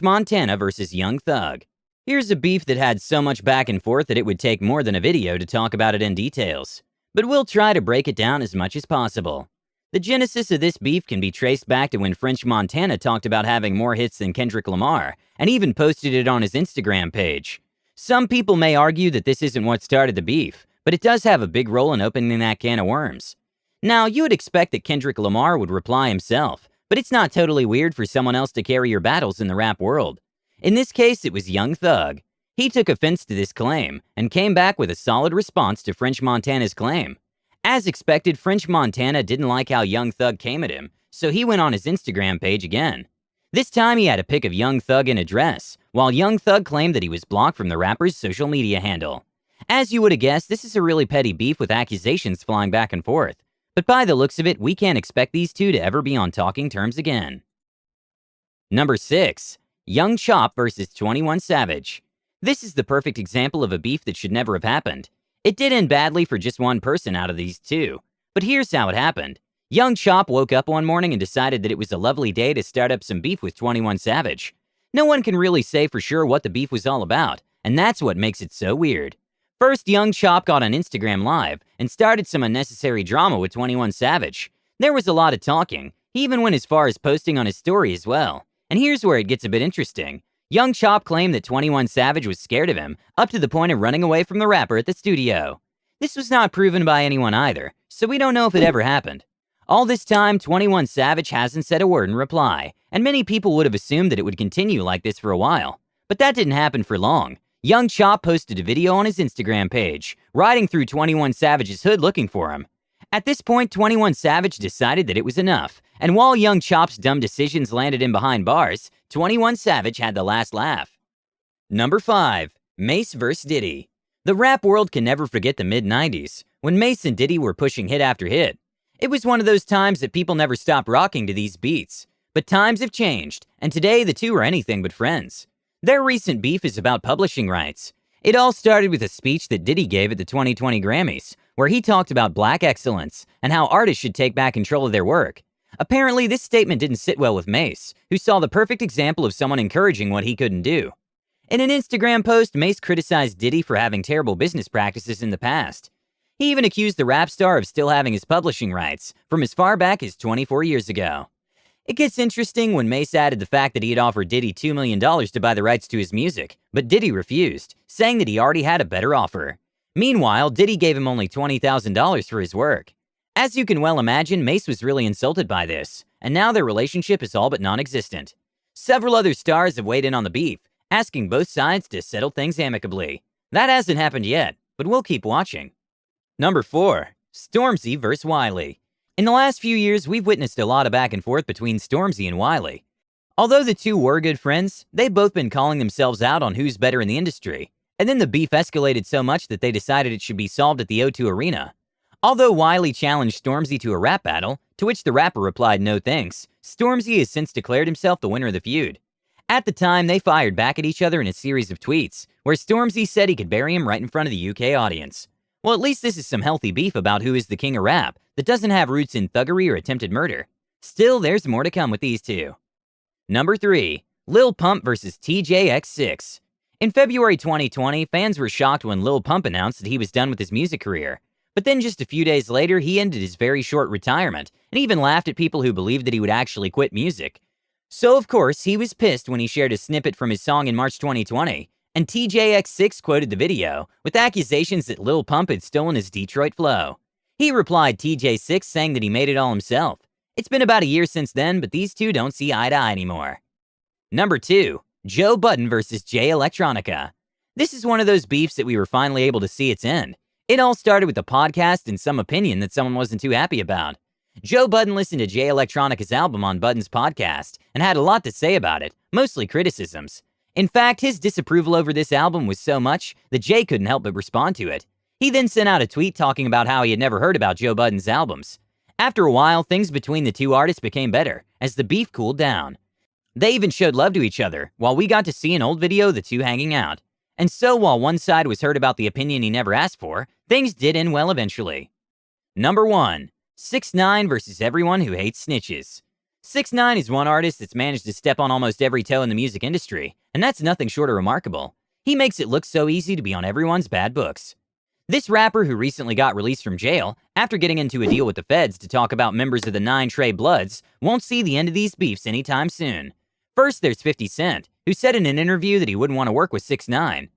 French Montana versus Young Thug. Here's a beef that had so much back and forth that it would take more than a video to talk about it in details. But we'll try to break it down as much as possible. The genesis of this beef can be traced back to when French Montana talked about having more hits than Kendrick Lamar, and even posted it on his Instagram page. Some people may argue that this isn't what started the beef, but it does have a big role in opening that can of worms. Now, you would expect that Kendrick Lamar would reply himself, but it's not totally weird for someone else to carry your battles in the rap world. In this case, it was Young Thug. He took offense to this claim, and came back with a solid response to French Montana's claim. As expected, French Montana didn't like how Young Thug came at him, so he went on his Instagram page again. This time he had a pic of Young Thug in a dress, while Young Thug claimed that he was blocked from the rapper's social media handle. As you would have guessed, this is a really petty beef with accusations flying back and forth. But by the looks of it, we can't expect these two to ever be on talking terms again. Number 6. Young Chop versus 21 Savage. This is the perfect example of a beef that should never have happened. It did end badly for just one person out of these two. But here's how it happened. Young Chop woke up one morning and decided that it was a lovely day to start up some beef with 21 Savage. No one can really say for sure what the beef was all about, and that's what makes it so weird. First, Young Chop got on Instagram Live and started some unnecessary drama with 21 Savage. There was a lot of talking. He even went as far as posting on his story as well. And here's where it gets a bit interesting. Young Chop claimed that 21 Savage was scared of him, up to the point of running away from the rapper at the studio. This was not proven by anyone either, so we don't know if it ever happened. All this time, 21 Savage hasn't said a word in reply, and many people would have assumed that it would continue like this for a while. But that didn't happen for long. Young Chop posted a video on his Instagram page, riding through 21 Savage's hood looking for him. At this point, 21 Savage decided that it was enough, and while Young Chop's dumb decisions landed him behind bars, 21 Savage had the last laugh. Number 5. Mase vs. Diddy. The rap world can never forget the mid-90s, when Mase and Diddy were pushing hit after hit. It was one of those times that people never stopped rocking to these beats. But times have changed, and today the two are anything but friends. Their recent beef is about publishing rights. It all started with a speech that Diddy gave at the 2020 Grammys, where he talked about black excellence and how artists should take back control of their work. Apparently, this statement didn't sit well with Mase, who saw the perfect example of someone encouraging what he couldn't do. In an Instagram post, Mase criticized Diddy for having terrible business practices in the past. He even accused the rap star of still having his publishing rights from as far back as 24 years ago. It gets interesting when Mase added the fact that he had offered Diddy $2 million to buy the rights to his music, but Diddy refused, saying that he already had a better offer. Meanwhile, Diddy gave him only $20,000 for his work. As you can well imagine, Mase was really insulted by this, and now their relationship is all but non-existent. Several other stars have weighed in on the beef, asking both sides to settle things amicably. That hasn't happened yet, but we'll keep watching. Number 4. Stormzy vs. Wiley. In the last few years, we've witnessed a lot of back and forth between Stormzy and Wiley. Although the two were good friends, they've both been calling themselves out on who's better in the industry. And then the beef escalated so much that they decided it should be solved at the O2 Arena. Although Wiley challenged Stormzy to a rap battle, to which the rapper replied no thanks, Stormzy has since declared himself the winner of the feud. At the time, they fired back at each other in a series of tweets, where Stormzy said he could bury him right in front of the UK audience. Well, at least this is some healthy beef about who is the king of rap that doesn't have roots in thuggery or attempted murder. Still, there's more to come with these two. Number 3. Lil Pump vs. TJX6. In February 2020, fans were shocked when Lil Pump announced that he was done with his music career. But then just a few days later, he ended his very short retirement and even laughed at people who believed that he would actually quit music. So of course, he was pissed when he shared a snippet from his song in March 2020, and TJX6 quoted the video with accusations that Lil Pump had stolen his Detroit flow. He replied TJ6 saying that he made it all himself. It's been about a year since then, but these two don't see eye to eye anymore. Number 2. Joe Budden vs. Jay Electronica. This is one of those beefs that we were finally able to see its end. It all started with a podcast and some opinion that someone wasn't too happy about. Joe Budden listened to Jay Electronica's album on Budden's podcast and had a lot to say about it, mostly criticisms. In fact, his disapproval over this album was so much that Jay couldn't help but respond to it. He then sent out a tweet talking about how he had never heard about Joe Budden's albums. After a while, things between the two artists became better, as the beef cooled down. They even showed love to each other, while we got to see an old video of the two hanging out. And so while one side was hurt about the opinion he never asked for, things did end well eventually. Number 1. 6ix9ine vs. everyone who hates snitches. 6ix9ine is one artist that's managed to step on almost every toe in the music industry, and that's nothing short of remarkable. He makes it look so easy to be on everyone's bad books. This rapper, who recently got released from jail after getting into a deal with the feds to talk about members of the 9 Trey Bloods, won't see the end of these beefs anytime soon. First, there's 50 Cent, who said in an interview that he wouldn't want to work with 6ix9ine.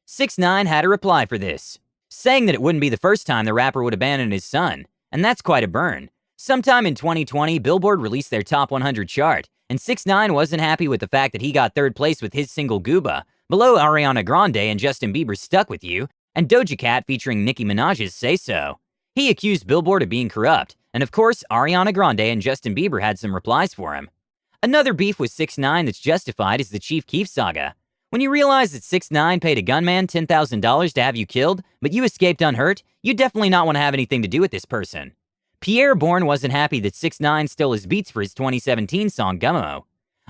6ix9ine had a reply for this, saying that it wouldn't be the first time the rapper would abandon his son, and that's quite a burn. Sometime in 2020, Billboard released their Top 100 chart, and 6ix9ine wasn't happy with the fact that he got 3rd place with his single Gooba, below Ariana Grande and Justin Bieber's Stuck With You, and Doja Cat featuring Nicki Minaj's Say So. He accused Billboard of being corrupt, and of course, Ariana Grande and Justin Bieber had some replies for him. Another beef with 6ix9ine that's justified is the Chief Keef saga. When you realize that 6ix9ine paid a gunman $10,000 to have you killed, but you escaped unhurt, you definitely not want to have anything to do with this person. Pierre Bourne wasn't happy that 6ix9ine stole his beats for his 2017 song Gummo.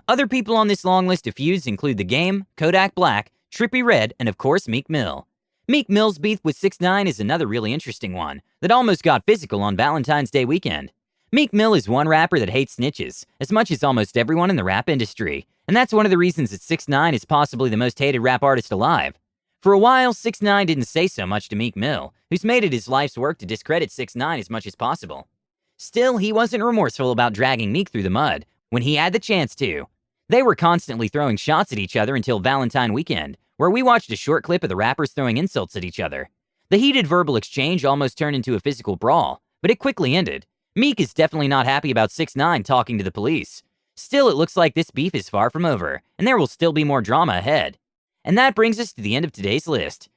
Other people on this long list of feuds include The Game, Kodak Black, Trippie Redd, and of course Meek Mill. Meek Mill's beef with 6ix9ine is another really interesting one that almost got physical on Valentine's Day weekend. Meek Mill is one rapper that hates snitches, as much as almost everyone in the rap industry, and that's one of the reasons that 6ix9ine is possibly the most hated rap artist alive. For a while, 6ix9ine didn't say so much to Meek Mill, who's made it his life's work to discredit 6ix9ine as much as possible. Still, he wasn't remorseful about dragging Meek through the mud when he had the chance to. They were constantly throwing shots at each other until Valentine weekend, where we watched a short clip of the rappers throwing insults at each other. The heated verbal exchange almost turned into a physical brawl, but it quickly ended. Meek is definitely not happy about 6ix9ine talking to the police. Still, it looks like this beef is far from over, and there will still be more drama ahead. And that brings us to the end of today's list.